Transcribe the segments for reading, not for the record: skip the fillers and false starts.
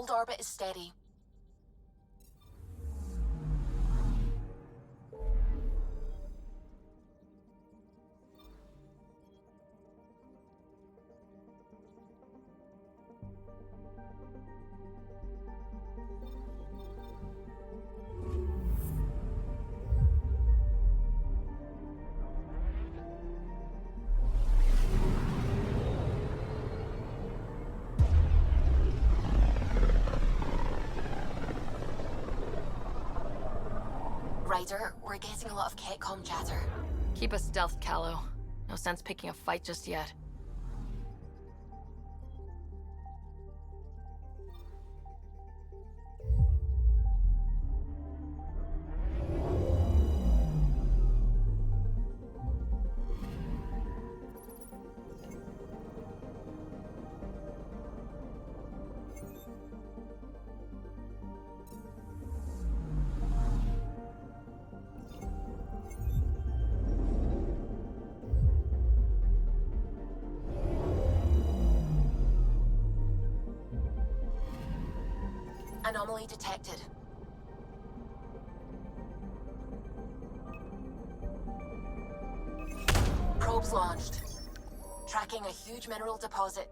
Hold orbit is steady. Ryder, we're getting a lot of Ketcom chatter. Keep us stealthed, Callow. No sense picking a fight just yet. Anomaly detected. Probes launched. Tracking a huge mineral deposit.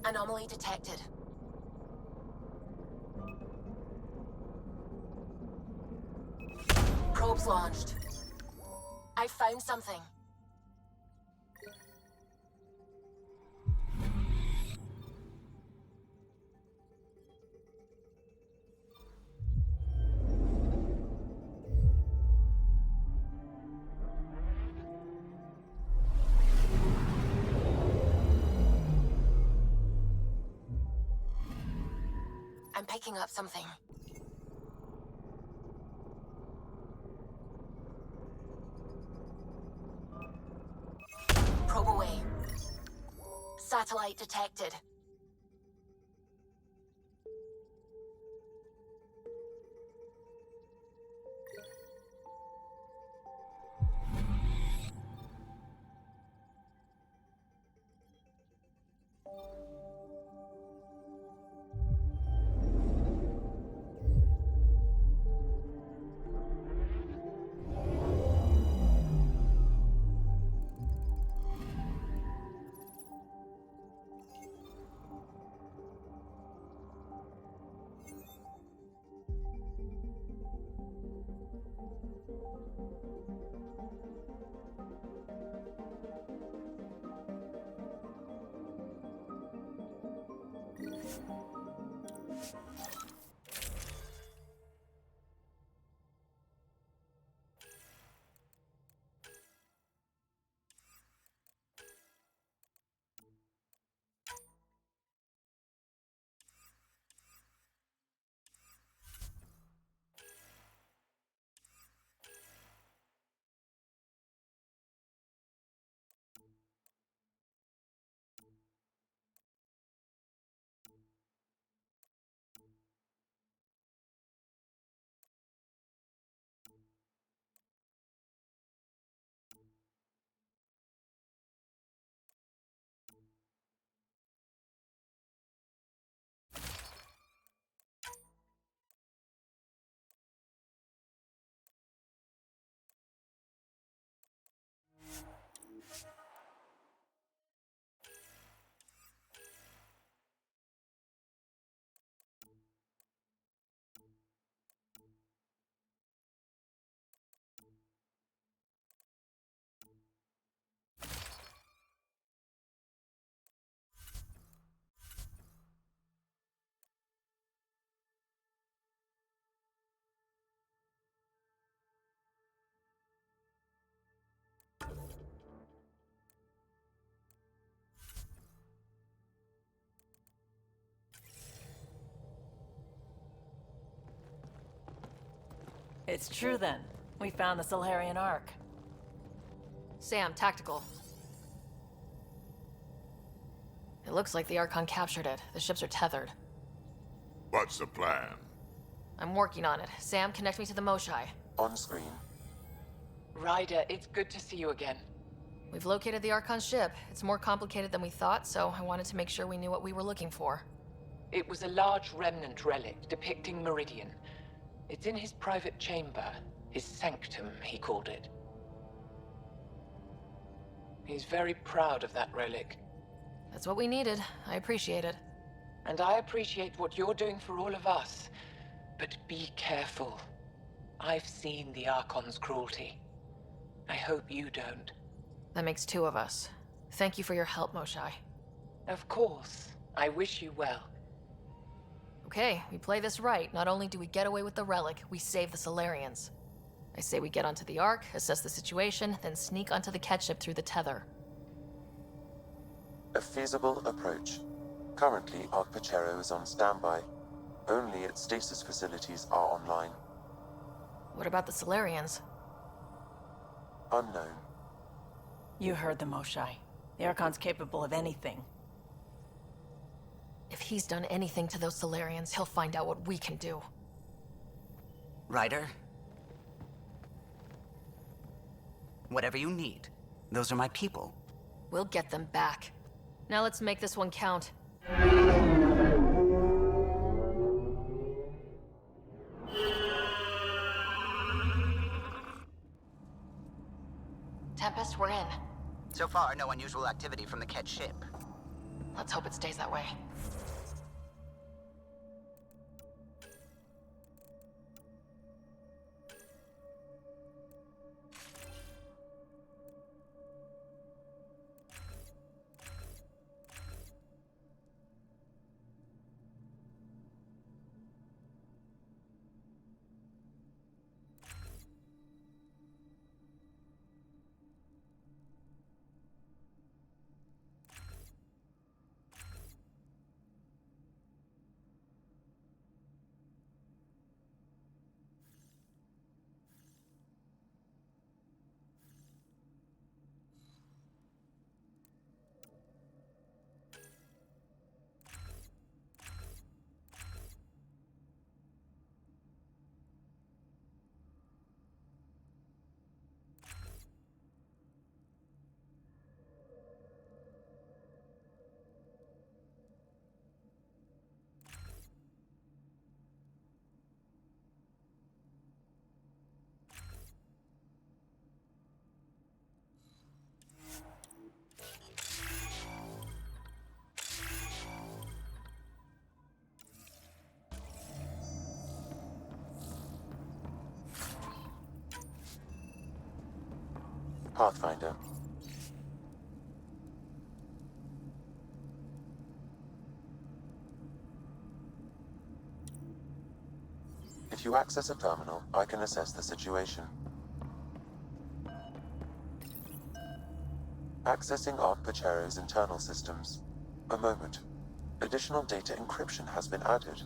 Anomaly detected. Probes launched. I found something. I'm picking up something. Probe away. Satellite detected. It's true then. We found the Solarian Ark. Sam, tactical. It looks like the Archon captured it. The ships are tethered. What's the plan? I'm working on it. Sam, connect me to the Moshai. On screen. Ryder, it's good to see you again. We've located the Archon ship. It's more complicated than we thought, so I wanted to make sure we knew what we were looking for. It was a large remnant relic depicting Meridian. It's in his private chamber. His sanctum, he called it. He's very proud of that relic. That's what we needed. I appreciate it. And I appreciate what you're doing for all of us. But be careful. I've seen the Archon's cruelty. I hope you don't. That makes two of us. Thank you for your help, Moshai. Of course. I wish you well. Okay, we play this right. Not only do we get away with the relic, we save the Solarians. I say we get onto the Ark, assess the situation, then sneak onto the catch ship through the tether. A feasible approach. Currently, Ark Pachero is on standby. Only its stasis facilities are online. What about the Solarians? Unknown. You heard the Moshai. The Archon's capable of anything. If he's done anything to those Solarians, he'll find out what we can do. Ryder? Whatever you need. Those are my people. We'll get them back. Now let's make this one count. Tempest, we're in. So far, no unusual activity from the Ket ship. Let's hope it stays that way. Pathfinder. If you access a terminal, I can assess the situation. Accessing Ark Pachero's internal systems. A moment. Additional data encryption has been added.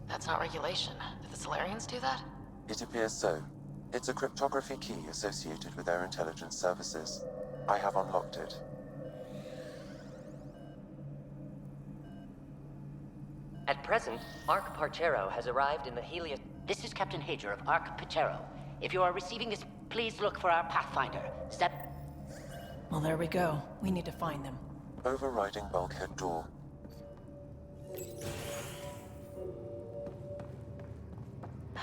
That's not regulation. Did the Solarians do that? It appears so. It's a cryptography key associated with their intelligence services. I have unlocked it. At present, Ark Parchero has arrived in the Helios... This is Captain Hager of Ark Parchero. If you are receiving this, please look for our Pathfinder. Step... Well, there we go. We need to find them. Overriding bulkhead door.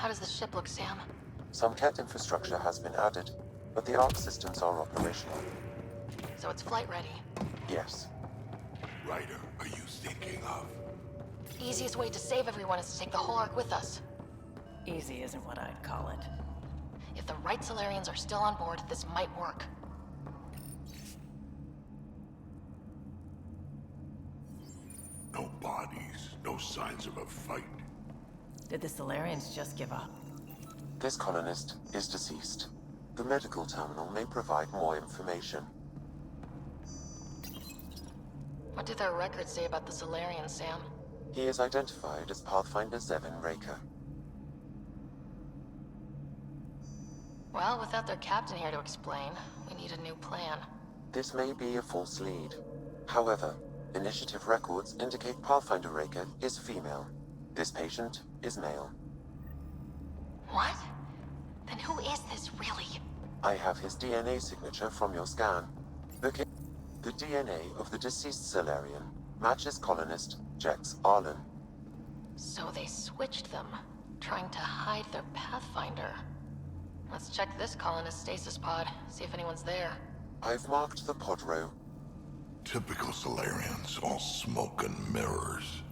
How does the ship look, Sam? Some Ket infrastructure has been added, but the Ark systems are operational. So it's flight ready. Yes. Ryder, are you thinking of? Easiest way to save everyone is to take the whole Ark with us. Easy isn't what I'd call it. If the right Solarians are still on board, this might work. No bodies, no signs of a fight. Did the Solarians just give up? This colonist is deceased. The medical terminal may provide more information. What do their records say about the Solarians, Sam? He is identified as Pathfinder Zevin Raker. Well, without their captain here to explain, we need a new plan. This may be a false lead. However, initiative records indicate Pathfinder Raker is female. This patient is male. What? Then who is this, really? I have his DNA signature from your scan. The DNA of the deceased Solarian matches colonist Jex Arlen. So they switched them, trying to hide their Pathfinder. Let's check this colonist stasis pod, see if anyone's there. I've marked the pod row. Typical Solarians, all smoke and mirrors.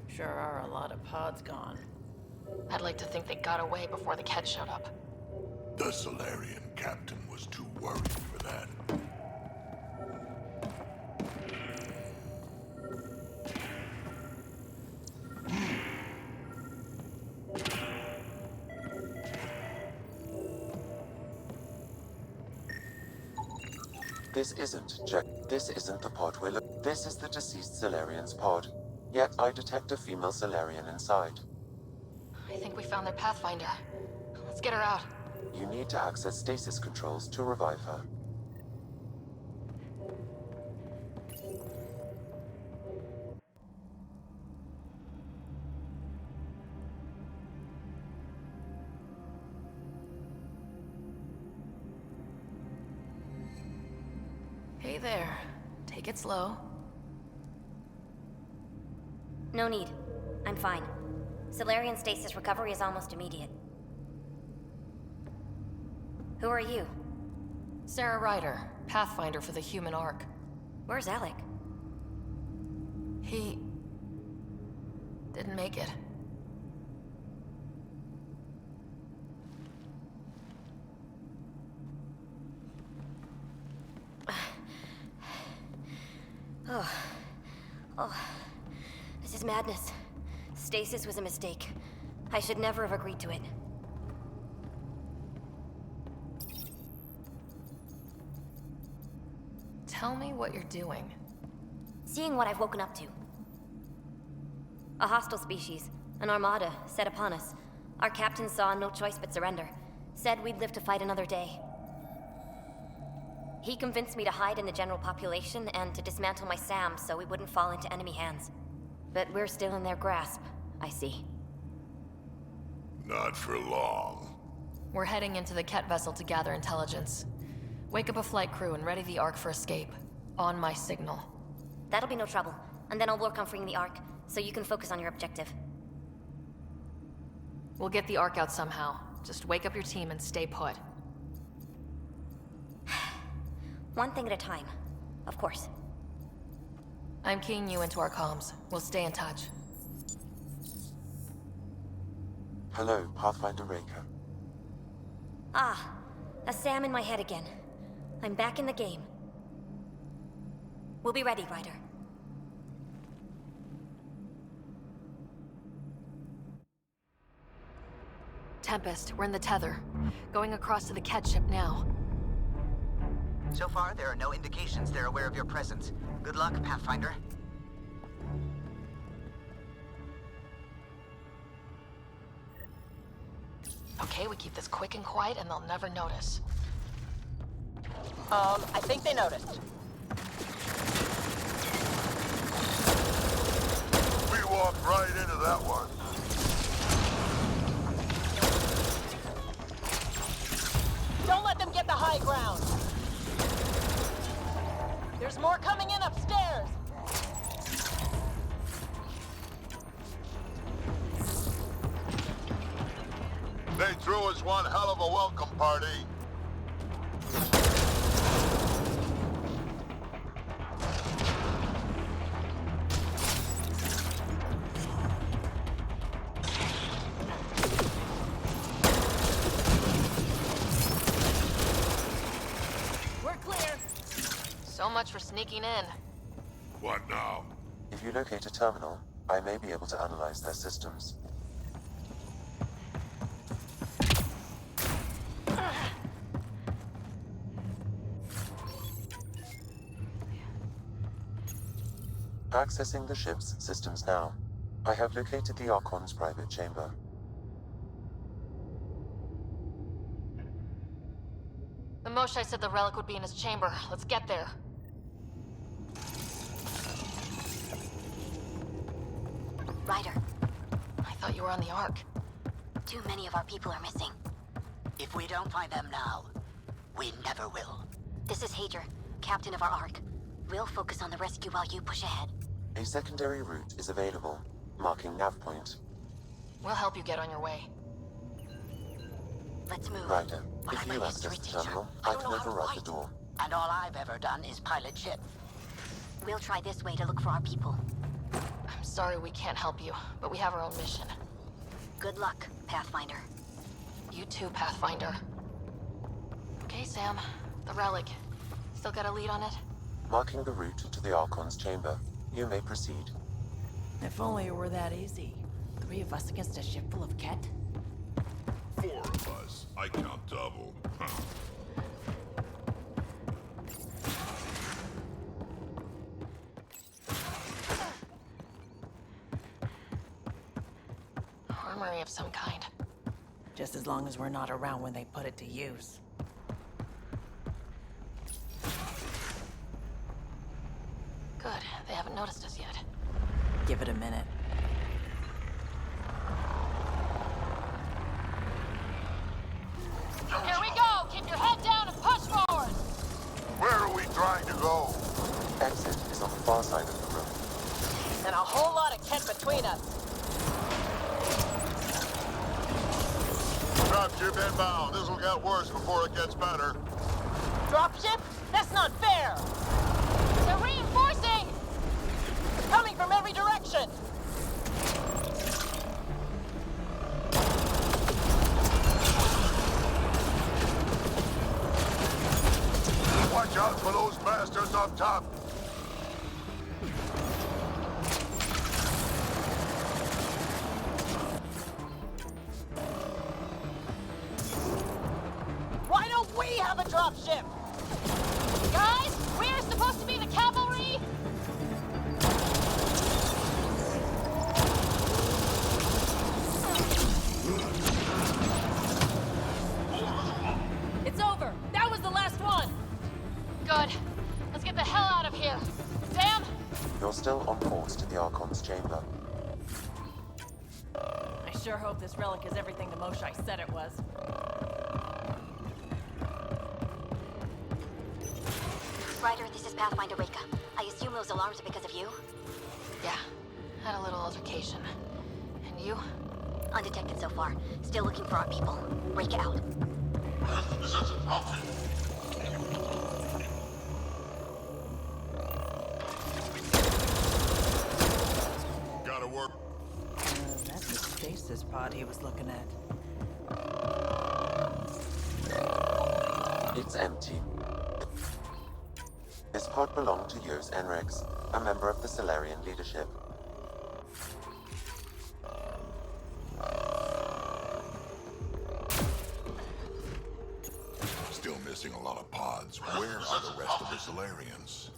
Sure are a lot of pods gone. I'd like to think they got away before the Ket showed up. The Solarian captain was too worried for that. This isn't the pod we're looking. This is the deceased Solarian's pod. Yet I detect a female Solarian inside. I think we found their Pathfinder. Let's get her out. You need to access stasis controls to revive her. Hey there. Take it slow. No need. I'm fine. Solarian stasis recovery is almost immediate. Who are you? Sarah Ryder, Pathfinder for the Human Ark. Where's Alec? He... didn't make it. Oh. This is madness. Stasis was a mistake. I should never have agreed to it. Tell me what you're doing. Seeing what I've woken up to. A hostile species, an armada, set upon us. Our captain saw no choice but surrender. Said we'd live to fight another day. He convinced me to hide in the general population and to dismantle my SAM so we wouldn't fall into enemy hands. But we're still in their grasp, I see. Not for long. We're heading into the Ket vessel to gather intelligence. Wake up a flight crew and ready the Ark for escape. On my signal. That'll be no trouble. And then I'll work on freeing the Ark, so you can focus on your objective. We'll get the Ark out somehow. Just wake up your team and stay put. One thing at a time, of course. I'm keying you into our comms. We'll stay in touch. Hello, Pathfinder Raker. Ah, a SAM in my head again. I'm back in the game. We'll be ready, Ryder. Tempest, we're in the tether. Going across to the Ket ship now. So far, there are no indications they're aware of your presence. Good luck, Pathfinder. Okay, we keep this quick and quiet and they'll never notice. I think they noticed. We walked right into that one. Don't let them get the high ground! There's more coming in upstairs! They threw us one hell of a welcome party. We're clear! So much for sneaking in. What now? If you locate a terminal, I may be able to analyze their systems. Accessing the ship's systems now. I have located the Archon's private chamber. The Moshai said the relic would be in his chamber. Let's get there. Ryder, I thought you were on the Ark. too many of our people are missing. If we don't find them now, we never will. This is Hager, captain of our Ark. We'll focus on the rescue while you push ahead. A secondary route is available, marking nav point. We'll help you get on your way. Let's move. Ryder, But if I'm you a access history the teacher. terminal, I I don't can know how to override the write. door. And all I've ever done is pilot ship. We'll try this way to look for our people. I'm sorry we can't help you, but we have our own mission. Good luck, Pathfinder. You too, Pathfinder. Okay, Sam. The relic. Still got a lead on it? Marking the route to the Archon's chamber. You may proceed. If only it were that easy. 3 of us against a ship full of Ket? 4 of us. I count double. Huh. Armory of some kind. Just as long as we're not around when they put it to use. Good. They haven't noticed us yet. Give it a minute. Here we go! Keep your head down and push forward! Where are we trying to go? Exit is on the far side of the room. And a whole lot of Ket between us. Dropship inbound. This'll get worse before it gets better. Dropship? That's not fair! They're reinforcing! Coming from every direction! Watch out for those bastards up top. Why don't we have a dropship? Guys, we're supposed to be the cavalry! It's over! That was the last one! Good. Let's get the hell out of here. Sam? You're still on course to the Archon's chamber. I sure hope this relic is everything the Moshai said it was. Ryder, this is Pathfinder Reka. I assume those alarms are because of you? Yeah. Had a little altercation. And you? Undetected so far. Still looking for our people. Reka out. Gotta work. That's the stasis pod he was looking at. It's empty. This pod belonged to Yos Enrex, a member of the Solarian leadership. Still missing a lot of pods. Where are the rest of the Solarians?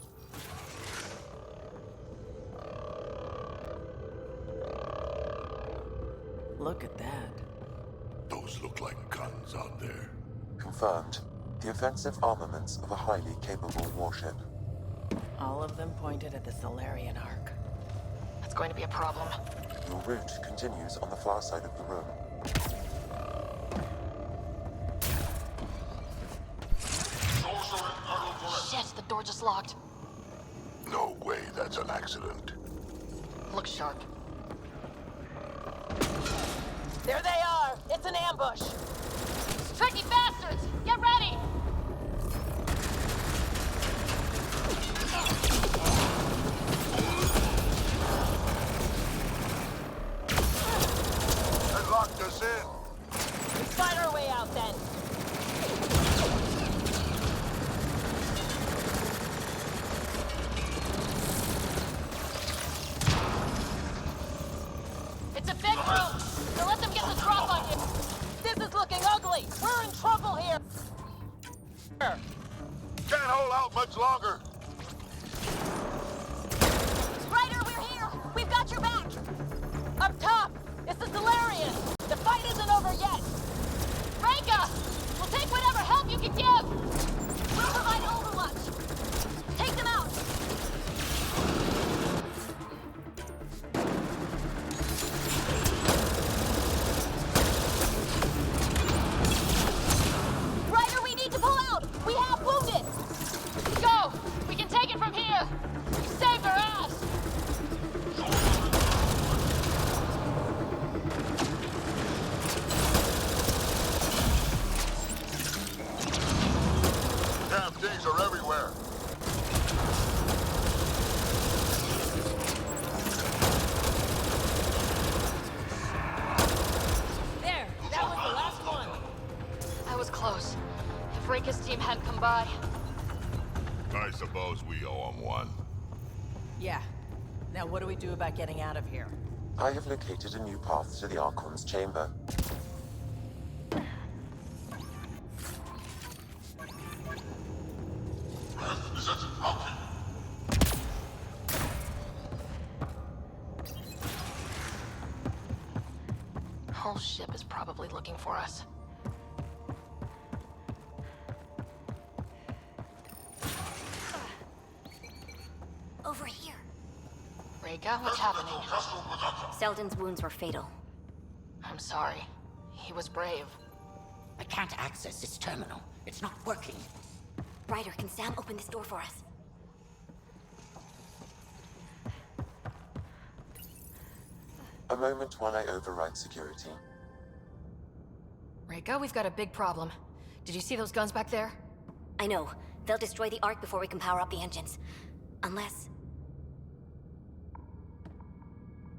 Look at that. Those look like guns out there. Confirmed. The offensive armaments of a highly capable warship. All of them pointed at the Solarian Ark. That's going to be a problem. Your route continues on the far side of the room. Shit, the door just locked. No way that's an accident. Look sharp. There they are! It's an ambush! Tricky bastards! Get ready! They locked us in. Let's fight our way out then! It's a big room! So let them get the drop on you! This is looking ugly! We're in trouble here! Can't hold out much longer. Right the Solarian! The fight isn't over yet! Reka! We'll take whatever help you can give! We'll provide overwatch! Take them out! Ryder, we need to pull out! We have wounded! Go! We can take it from here! We saved our ass! Damn things are everywhere. There! That was the last one! That was close. If Reka's team hadn't come by... I suppose we owe him one. Yeah. Now what do we do about getting out of here? I have located a new path to the Archon's chamber. Whole ship is probably looking for us. Over here. Reka, what's happening? Selden's wounds were fatal. I'm sorry. He was brave. I can't access this terminal. It's not working. Ryder, can Sam open this door for us? A moment while I override security. Reka, we've got a big problem. Did you see those guns back there? I know. They'll destroy the Ark before we can power up the engines. Unless...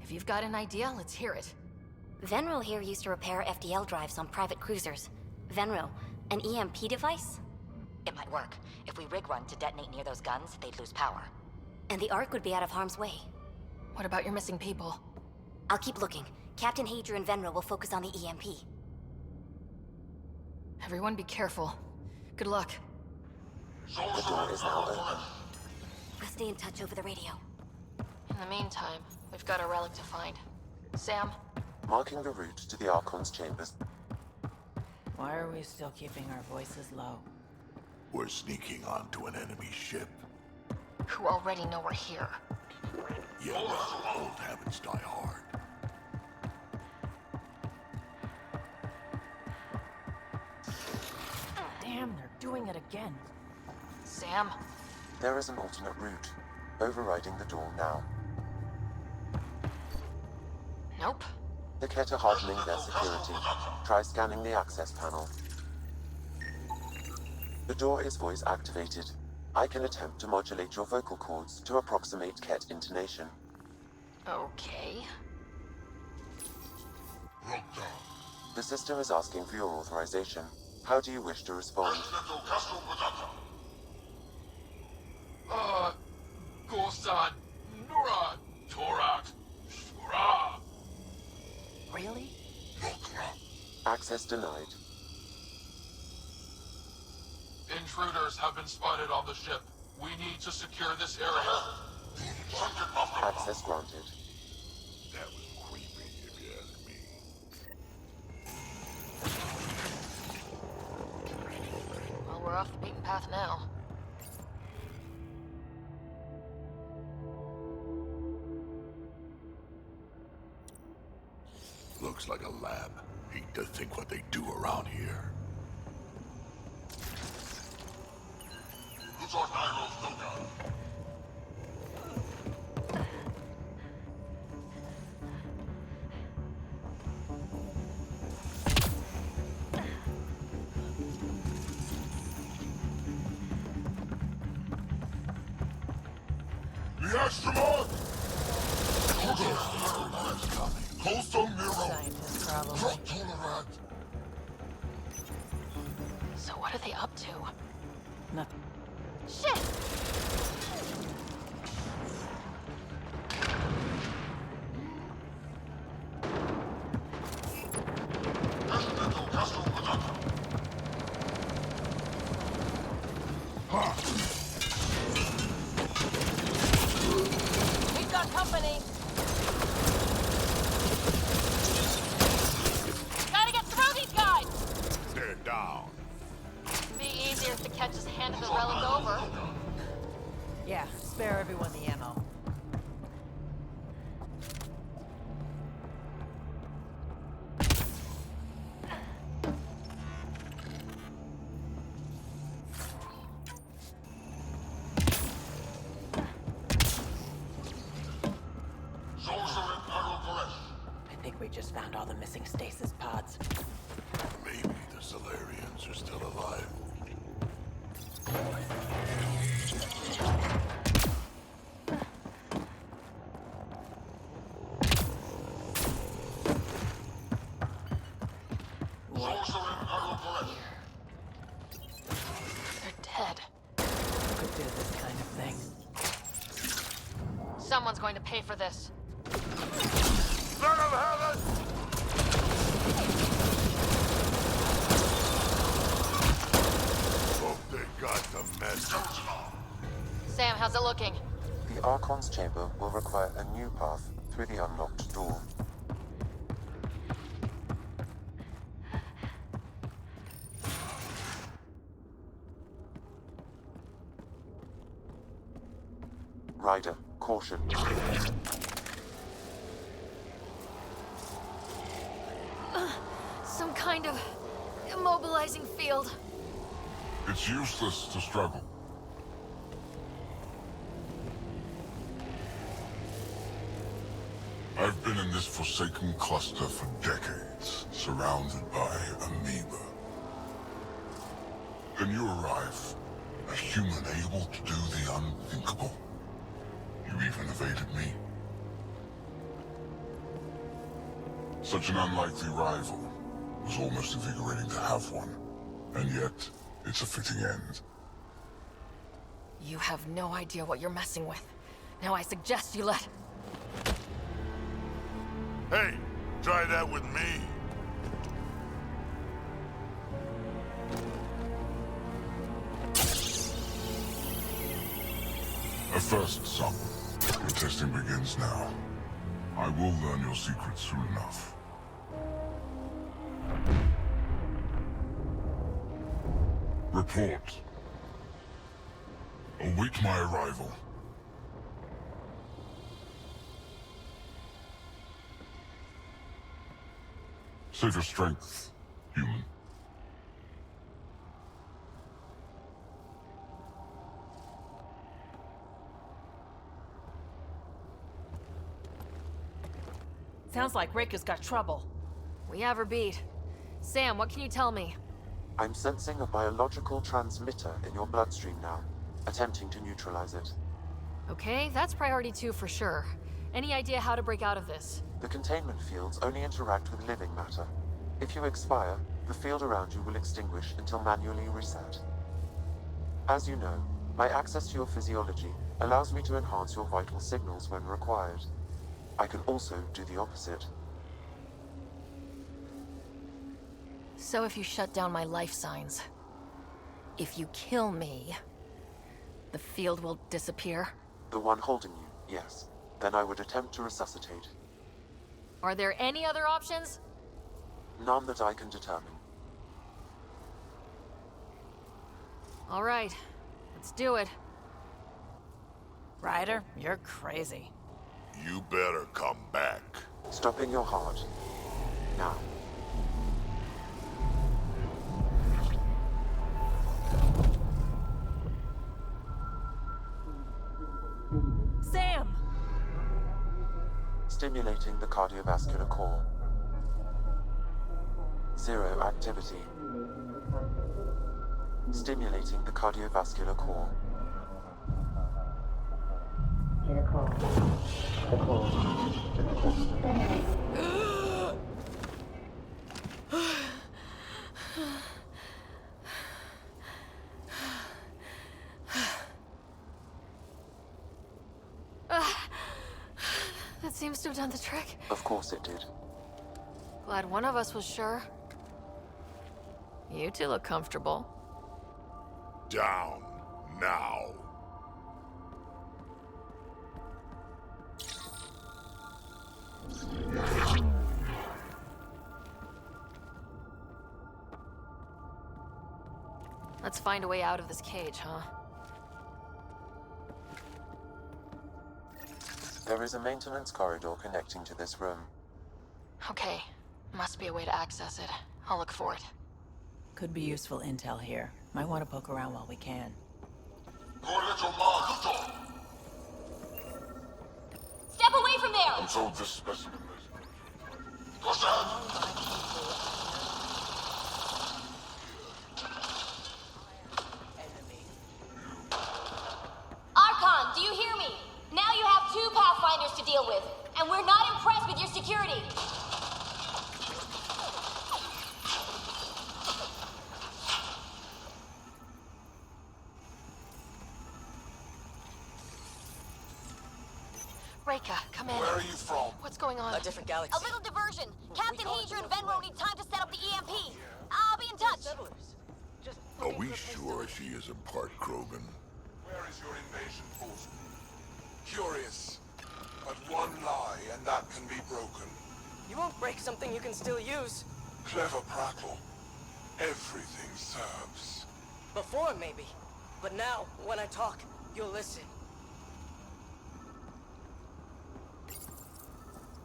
If you've got an idea, let's hear it. Venro here used to repair FDL drives on private cruisers. Venro, an EMP device? It might work. If we rig one to detonate near those guns, they'd lose power. And the Ark would be out of harm's way. What about your missing people? I'll keep looking. Captain Hager and Venro will focus on the EMP. Everyone be careful. Good luck. The door is now open. We'll stay in touch over the radio. In the meantime, we've got a relic to find. Sam? Marking the route to the Archon's chambers. Why are we still keeping our voices low? We're sneaking onto an enemy ship. Who already know we're here. Yeah, well, old habits die hard. Damn, they're doing it again. Sam? There is an alternate route. Overriding the door now. Nope. The Kett are hardening their security. Try scanning the access panel. The door is voice activated. I can attempt to modulate your vocal cords to approximate Kett intonation. Okay. The system is asking for your authorization. How do you wish to respond? Gorsan, Nura, Torak, Shura. Really? Access denied. Intruders have been spotted on the ship. We need to secure this area. Access granted. That was creepy, if you ask me. Well, we're off the beaten path now. Looks like a lab. Hate to think what they do around here. The astronaut! Coastal Miro! Scientist, probably. So what are they up to? Nothing. Shit! We've got company! Yeah, spare everyone the ammo. I think we just found all the missing stasis pods. Maybe the Solarians are still alive. They're dead. Who could do this kind of thing? Someone's going to pay for this. Son of heaven! Hope they got the message. Sam, how's it looking? The Archon's chamber will require a new path through the unlocked door. Ryder, caution. Some kind of immobilizing field. It's useless to struggle. I've been in this forsaken cluster for decades, surrounded by amoeba. Then you arrive, a human able to do the unthinkable. You even evaded me. Such an unlikely rival. It was almost invigorating to have one. And yet, it's a fitting end. You have no idea what you're messing with. Now I suggest you let... Hey, try that with me. A first, son. Your testing begins now. I will learn your secrets soon enough. Report. Await my arrival. Save your strength, human. Sounds like Rick has got trouble. We have her beat. Sam, what can you tell me? I'm sensing a biological transmitter in your bloodstream now, attempting to neutralize it. Okay, that's priority 2 for sure. Any idea how to break out of this? The containment fields only interact with living matter. If you expire, the field around you will extinguish until manually reset. As you know, my access to your physiology allows me to enhance your vital signals when required. I can also do the opposite. So if you shut down my life signs, if you kill me, the field will disappear? The one holding you, yes. Then I would attempt to resuscitate. Are there any other options? None that I can determine. All right, let's do it. Ryder, you're crazy. You better come back. Stopping your heart. Now. Sam! Stimulating the cardiovascular core. 0 activity. Stimulating the cardiovascular core. That seems to have done the trick. Of course it did. Glad one of us was sure. You two look comfortable. Down, now. Let's find a way out of this cage, huh? There is a maintenance corridor connecting to this room. Okay. Must be a way to access it. I'll look for it. Could be useful intel here. Might want to poke around while we can. Step away from there! I'm told this specimen is... Archon, do you hear me? Now you have 2 Pathfinders to deal with, and we're not impressed with your security. Reika, come in. Where are you from? What's going on? A different galaxy. A little diversion. Captain Hager and Venro need time to set up the EMP. I'll be in touch. Are we sure she isn't part Krogan? Where is your invasion force? Curious. But one lie, and that can be broken. You won't break something you can still use. Clever prattle. Everything serves. Before, maybe. But now, when I talk, you'll listen.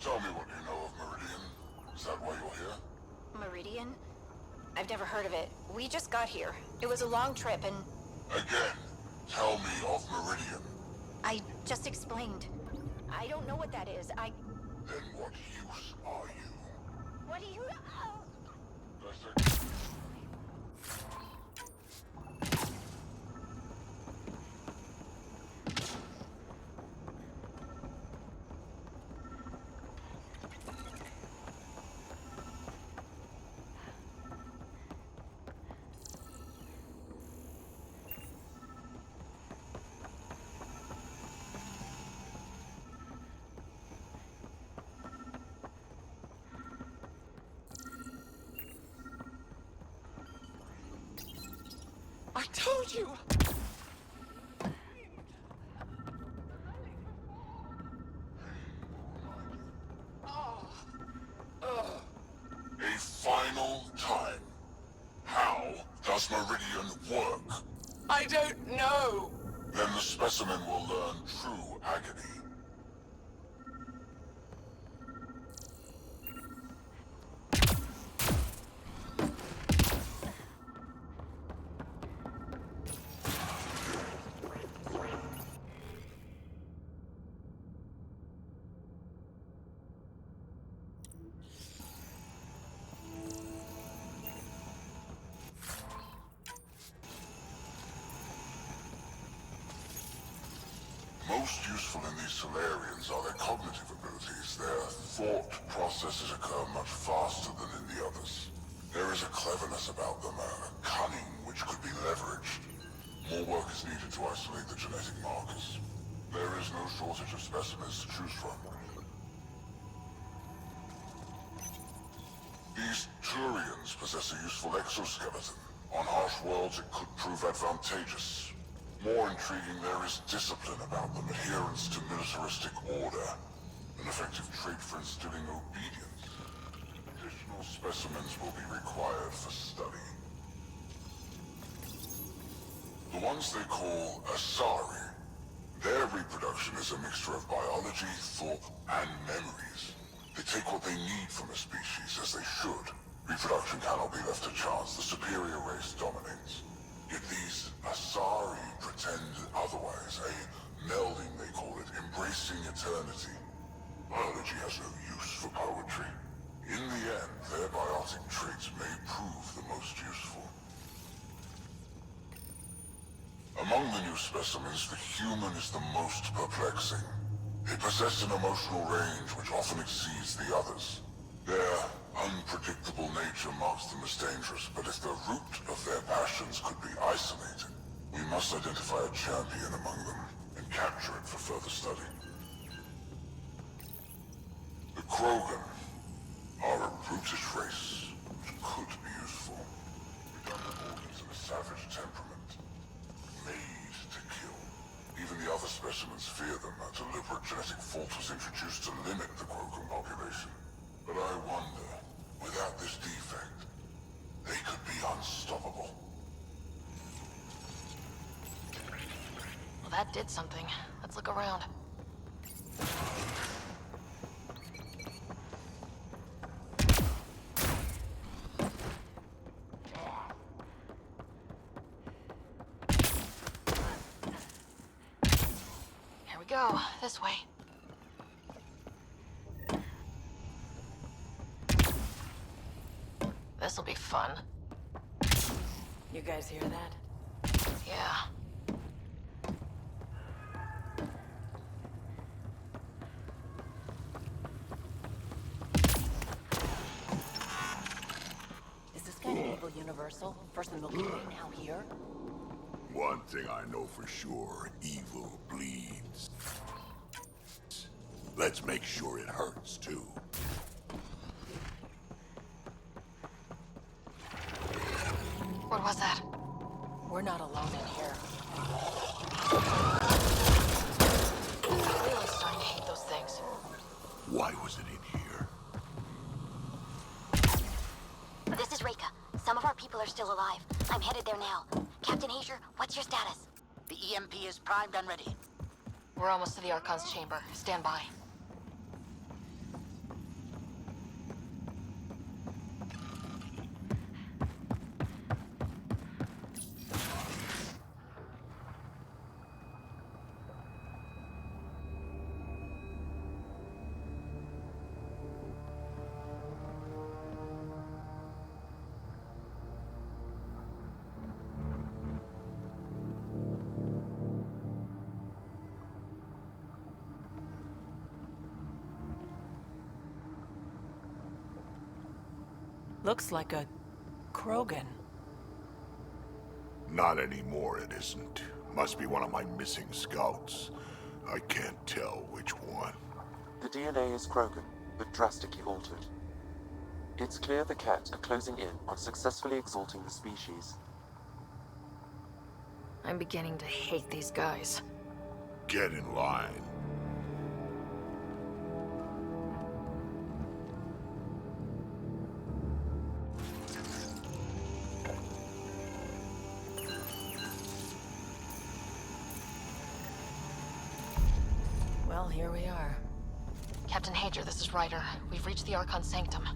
Tell me what you know of Meridian. Is that why you're here? Meridian? I've never heard of it. We just got here. It was a long trip and... Again, tell me of Meridian. I just explained. I don't know what that is. Then what use are you? What do you... I told you! A final time. How does Meridian work? I don't know! Then the specimen will learn true agony. Most useful in these Solarians are their cognitive abilities. Their thought processes occur much faster than in the others. There is a cleverness about them, a cunning which could be leveraged. More work is needed to isolate the genetic markers. There is no shortage of specimens to choose from. These Turians possess a useful exoskeleton. On harsh worlds, it could prove advantageous. More intriguing, there is discipline about them, adherence to militaristic order, an effective trait for instilling obedience. Additional specimens will be required for study. The ones they call Asari, their reproduction is a mixture of biology, thought, and memories. They take what they need from a species, as they should. Reproduction cannot be left to chance. The superior race dominates. Yet these Asari pretend otherwise, a melding they call it, embracing eternity. Biology has no use for poetry. In the end, their biotic traits may prove the most useful. Among the new specimens, the human is the most perplexing. They possess an emotional range which often exceeds the others. Their unpredictable nature marks them as dangerous, but if the root of their passions could be isolated, we must identify a champion among them and capture it for further study. The Krogan are a brutish race which could be useful. Redundant organs and a savage temperament. Made to kill. Even the other specimens fear them. A deliberate genetic fault was introduced to limit the Krogan population. But I wonder, without this defect, they could be unstoppable. Well, that did something. Let's look around. go. This way. This'll be fun. You guys hear that? Yeah. Is this kind of evil universal? First in Milky Way, now here? One thing I know for sure, evil bleeds. Let's make sure it hurts, too. What was that? We're not alone in here. I'm really starting to hate those things. Why was it in here? This is Reika. Some of our people are still alive. I'm headed there now. Captain Hager, what's your status? The EMP is primed and ready. We're almost to the Archon's chamber. Stand by. Looks like a Krogan. Not anymore, it isn't. Must be one of my missing scouts. I can't tell which one. The DNA is Krogan, but drastically altered. It's clear the Ket are closing in on successfully exalting the species. I'm beginning to hate these guys. Get in line. Well, here we are. Captain Hager, this is Ryder. We've reached the Archon Sanctum.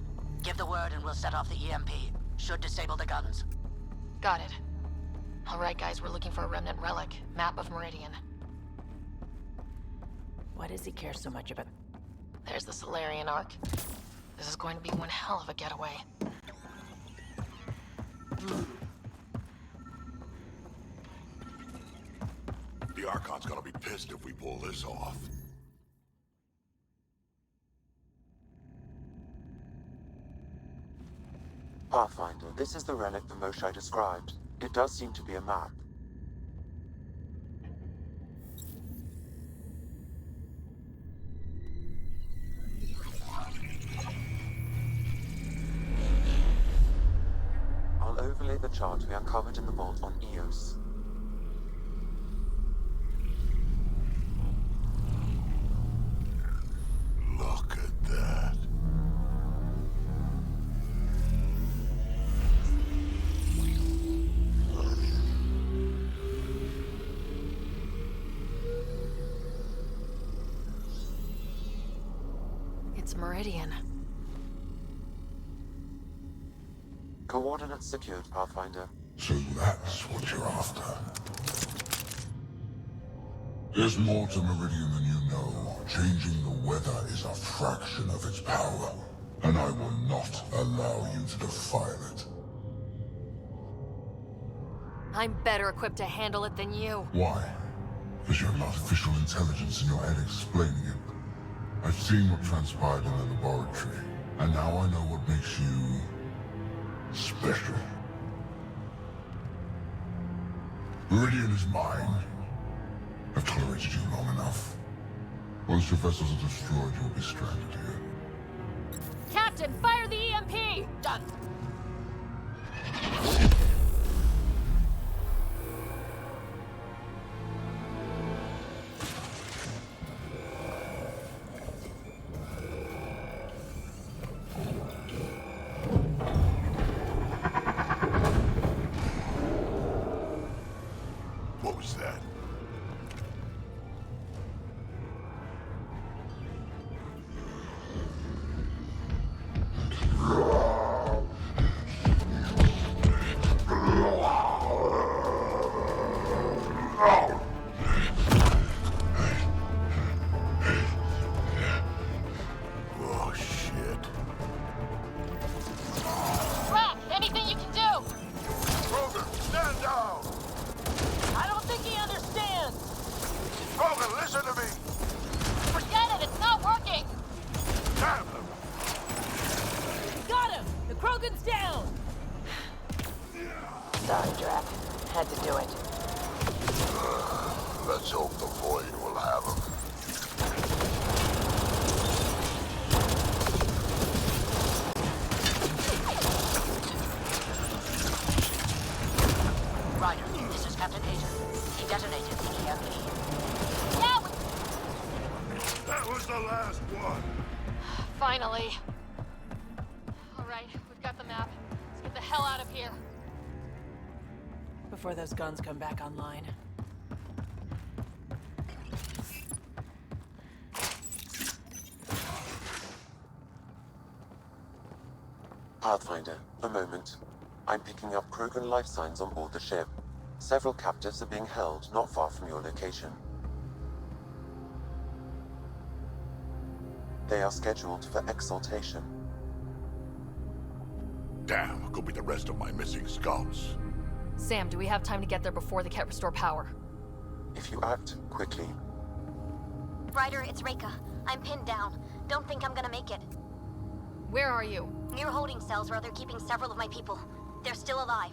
Give the word and we'll set off the EMP. Should disable the guns. Got it. Alright guys, we're looking for a remnant relic. Map of Meridian. Why does he care so much about... There's the Solarian Arc. This is going to be one hell of a getaway. The Archon's gonna be pissed if we pull this off. Pathfinder, this is the relic the Moshai described. It does seem to be a map. I'll overlay the chart we uncovered in the vault on Eos. Look at that. It's Meridian. Coordinates secured, Pathfinder. So that's what you're after. There's more to Meridian than you know. Changing the weather is a fraction of its power, and I will not allow you to defile it. I'm better equipped to handle it than you. Why? Because you have artificial intelligence in your head explaining it. I've seen what transpired in the laboratory, and now I know what makes you... special. Meridian is mine. I've tolerated you long enough. Once your vessels are destroyed, you'll be stranded here. Captain, fire the EMP! Done. What was that? Sorry, Drac. Had to do it. Let's hope the Void will have him. Ryder, this is Captain Hager. He detonated the EMP. Yeah, That was the last one. finally. All right, we've got the map. Let's get the hell out of here. Before those guns come back online. Pathfinder, a moment. I'm picking up Krogan life signs on board the ship. Several captives are being held not far from your location. They are scheduled for exaltation. Damn, could be the rest of my missing scouts. Sam, do we have time to get there before the Ket restore power? If you act quickly, Ryder, it's Reika. I'm pinned down. Don't think I'm gonna make it. Where are you? Near holding cells where they're keeping several of my people. They're still alive.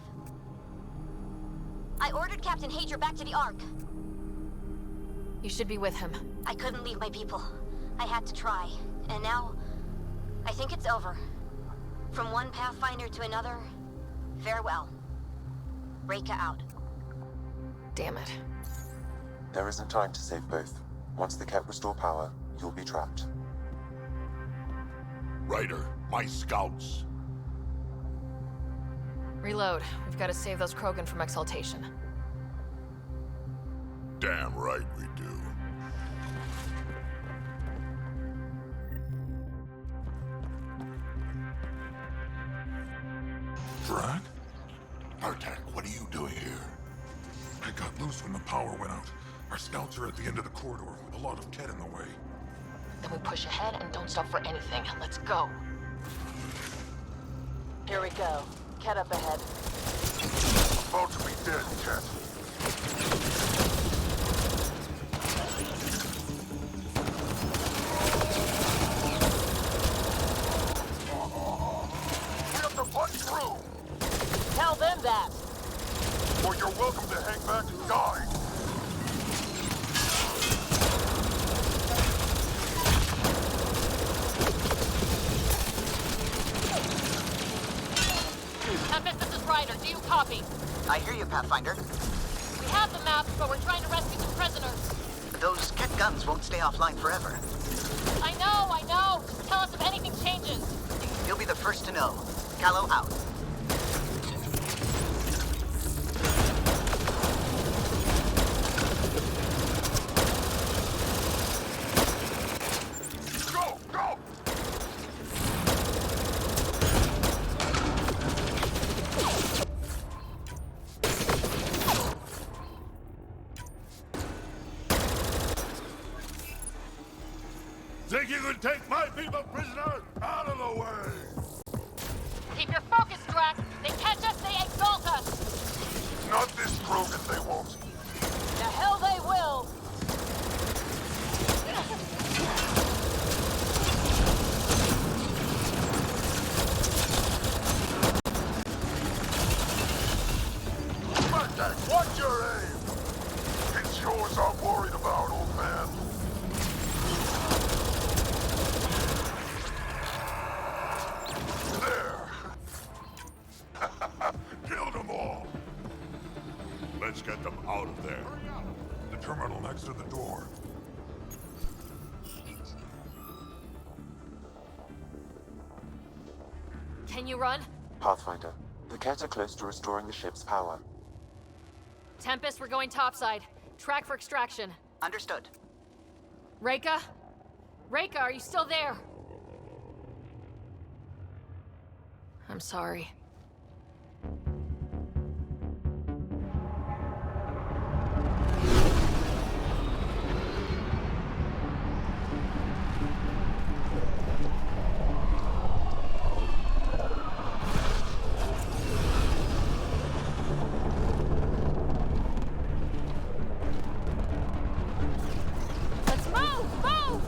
I ordered Captain Hager back to the Ark. You should be with him. I couldn't leave my people. I had to try. And now, I think it's over. From one Pathfinder to another, farewell. Reika out. Damn it. there isn't time to save both. Once the Ket restore power, you'll be trapped. Ryder, my scouts. Reload. We've got to save those Krogan from exaltation. Damn right we do. Drag? Artak, what are you doing here? I got loose when the power went out. Our scouts are at the end of the corridor with a lot of Ket in the way. Then we push ahead and don't stop for anything. Let's go. Here we go. Ket up ahead. About to be dead, Ket. We have to punch through! Tell them that! Or you're welcome to hang back and die! Tempest, this is Ryder. Do you copy? I hear you, Pathfinder. We have the map, but we're trying to rescue some prisoners. Those Ket guns won't stay offline forever. I know. Just tell us if anything changes. You'll be the first to know. Callow out. Go! Go! Think you could take my people prisoner? Out of the way! Keep your focus, Drac. They catch us, they exalt us. Not this Krogan, they won't. The hell they will! Artak, watch your aim! It's yours I'm worried about, old man. There! Killed them all! Let's get them out of there. The terminal next to the door. Can you run? Pathfinder, the Ket are close to restoring the ship's power. Tempest, we're going topside. Track for extraction. Understood. Reika? Reika, are you still there? I'm sorry. Let's move! Move!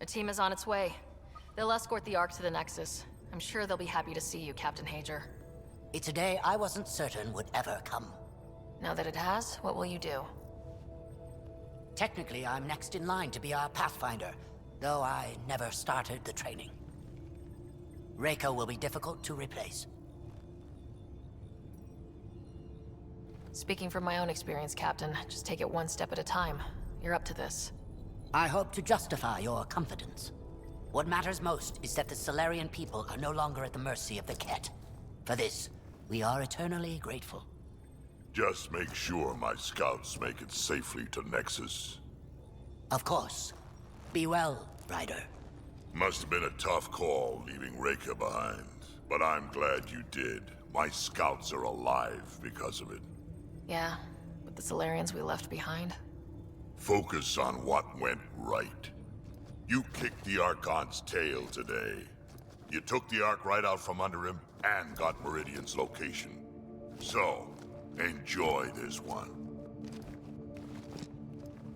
A team is on its way. They'll escort the Ark to the Nexus. I'm sure they'll be happy to see you, Captain Hager. It's a day I wasn't certain would ever come. Now that it has, what will you do? Technically, I'm next in line to be our Pathfinder, though I never started the training. Reiko will be difficult to replace. Speaking from my own experience, Captain, just take it one step at a time. You're up to this. I hope to justify your confidence. What matters most is that the Solarian people are no longer at the mercy of the Ket. For this, we are eternally grateful. Just make sure my scouts make it safely to Nexus. Of course. Be well, Ryder. Must have been a tough call leaving Reika behind, but I'm glad you did. My scouts are alive because of it. Yeah, but the Solarians we left behind? Focus on what went right. You kicked the Archon's tail today. You took the Ark right out from under him and got Meridian's location. So, enjoy this one.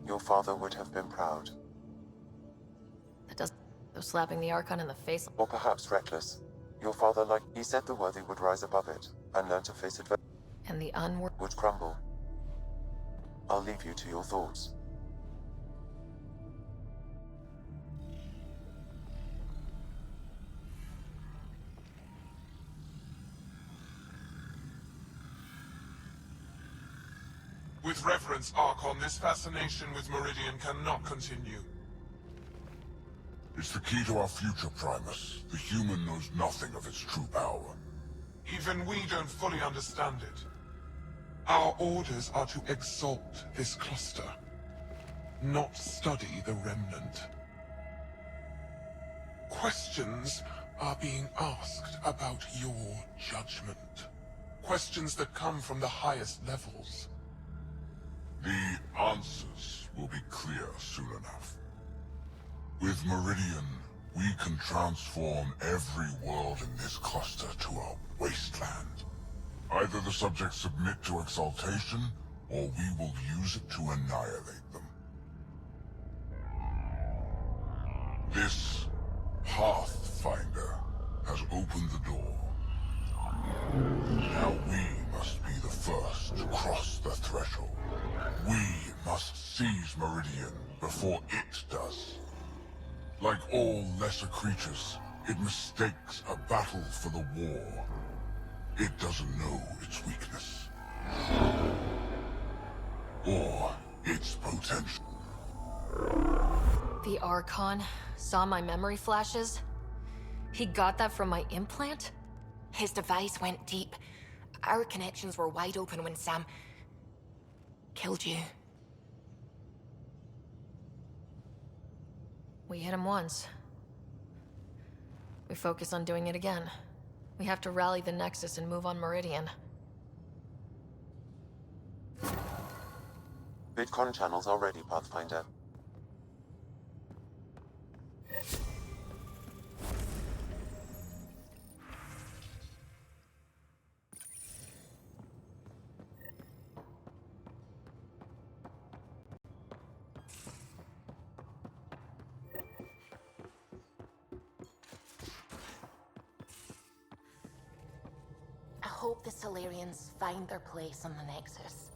Your father would have been proud. That does... Though slapping the Archon in the face... Or perhaps reckless. Your father, he said the worthy would rise above it and learn to face adversity. And the unworthy would crumble. I'll leave you to your thoughts. With reverence, Archon, this fascination with Meridian cannot continue. It's the key to our future, Primus. The human knows nothing of its true power. Even we don't fully understand it. Our orders are to exalt this cluster, not study the remnant. Questions are being asked about your judgment. Questions that come from the highest levels. The answers will be clear soon enough. With Meridian, we can transform every world in this cluster to a wasteland. Either the subjects submit to exaltation, or we will use it to annihilate them. This Pathfinder has opened the door. Now we must be the first to cross the threshold. We must seize Meridian before it does. Like all lesser creatures, it mistakes a battle for the war. It doesn't know its weakness. Or its potential. The Archon saw my memory flashes? He got that from my implant? His device went deep. Our connections were wide open when Sam... killed you. We hit him once. We focus on doing it again. We have to rally the Nexus and move on Meridian. VidCon channels are ready, Pathfinder. I hope the Solarians find their place on the Nexus.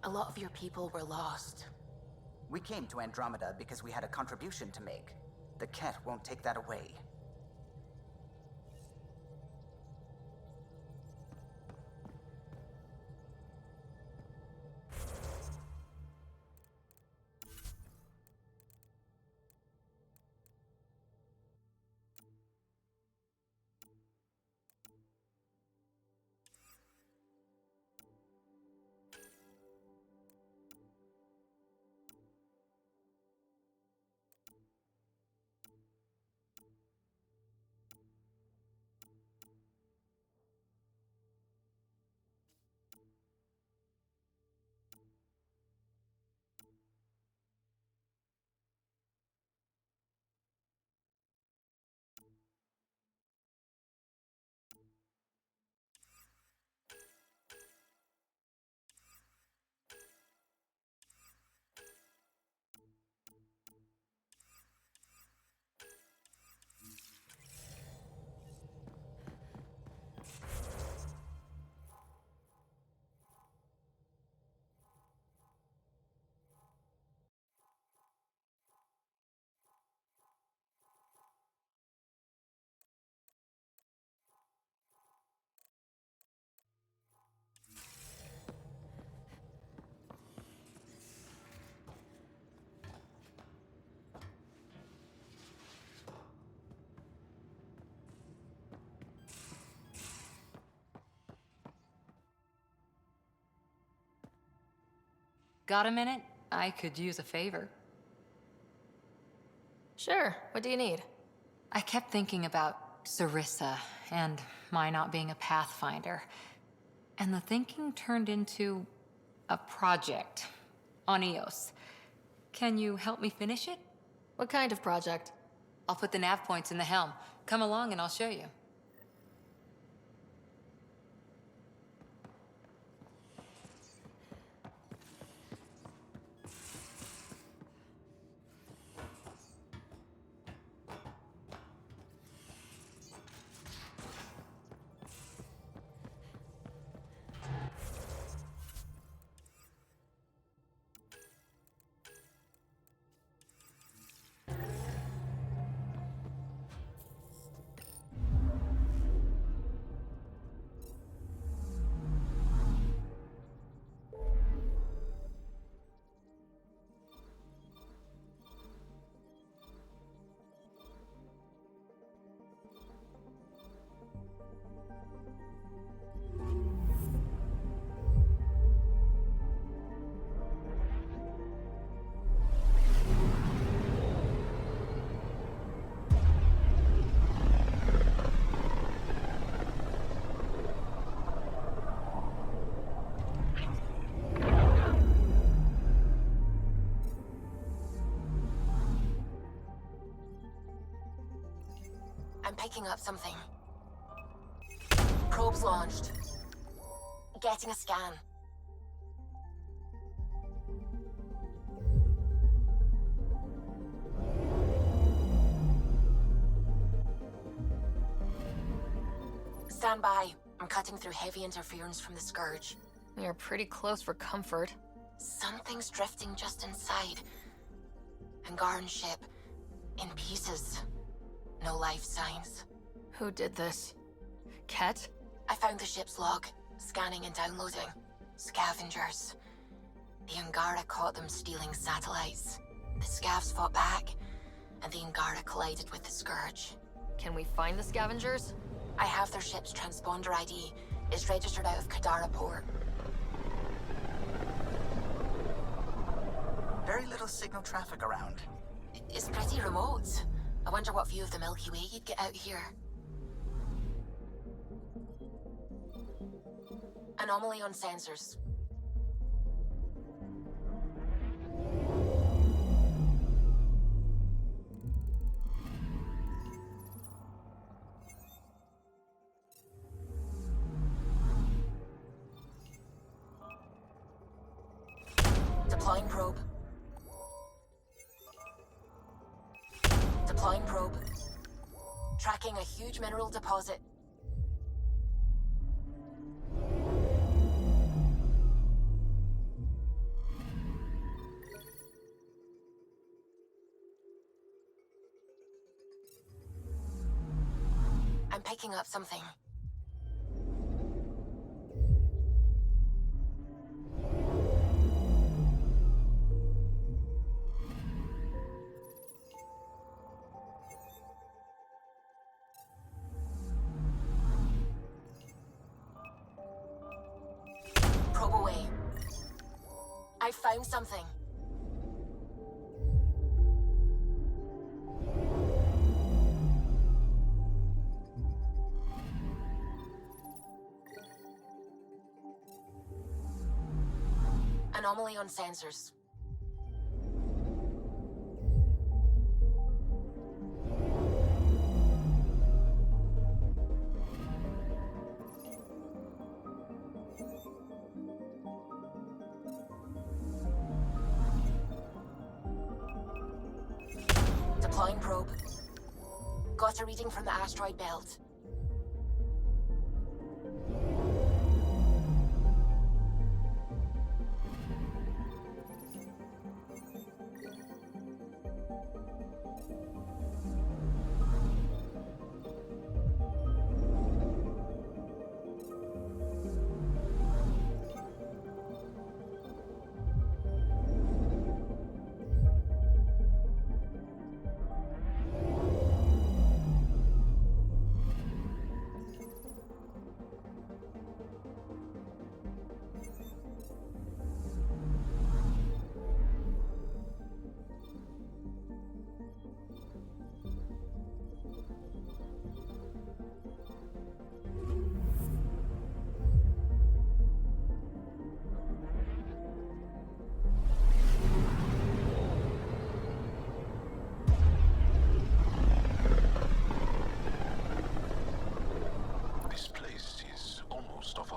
A lot of your people were lost. We came to Andromeda because we had a contribution to make. The Ket won't take that away. Got a minute? I could use a favor. Sure, what do you need? I kept thinking about Sarissa and my not being a pathfinder. And the thinking turned into a project on Eos. Can you help me finish it? What kind of project? I'll put the nav points in the helm. Come along and I'll show you. I'm picking up something. Probes launched. Getting a scan. Stand by. I'm cutting through heavy interference from the Scourge. We are pretty close for comfort. Something's drifting just inside. Angaran ship. In pieces. No life signs. Who did this? Ket? I found the ship's log. Scanning and downloading. Scavengers. The Angara caught them stealing satellites. The Scavs fought back, and the Angara collided with the Scourge. Can we find the scavengers? I have their ship's transponder ID. It's registered out of Kadara port. Very little signal traffic around. It's pretty remote. I wonder what view of the Milky Way you'd get out here. Anomaly on sensors. Deploying probe. Deploying probe. Tracking a huge mineral deposit. I'm picking up something. Probe away. I found something. Anomaly on sensors. Deploying probe. Got a reading from the asteroid belt.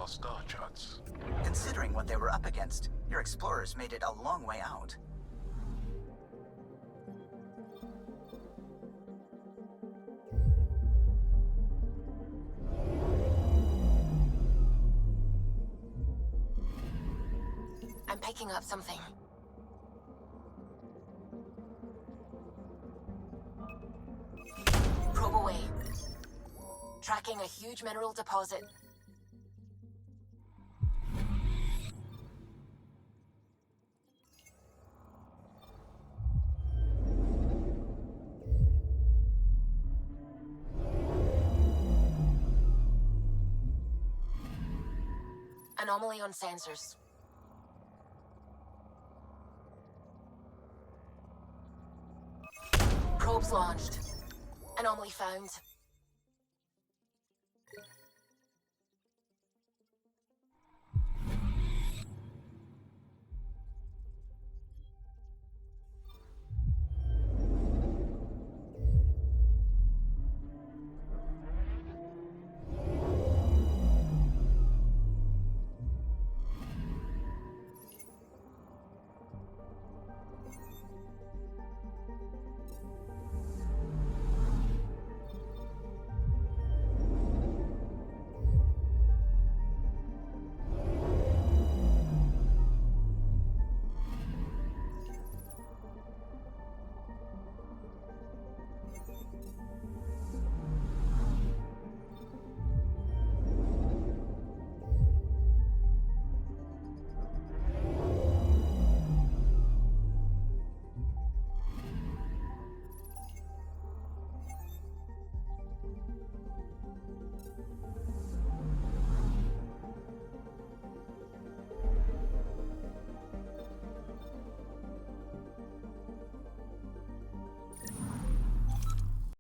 Star charts. Considering what they were up against, your explorers made it a long way out. I'm picking up something. Probe away. Tracking a huge mineral deposit. Anomaly on sensors. Probes launched. Anomaly found.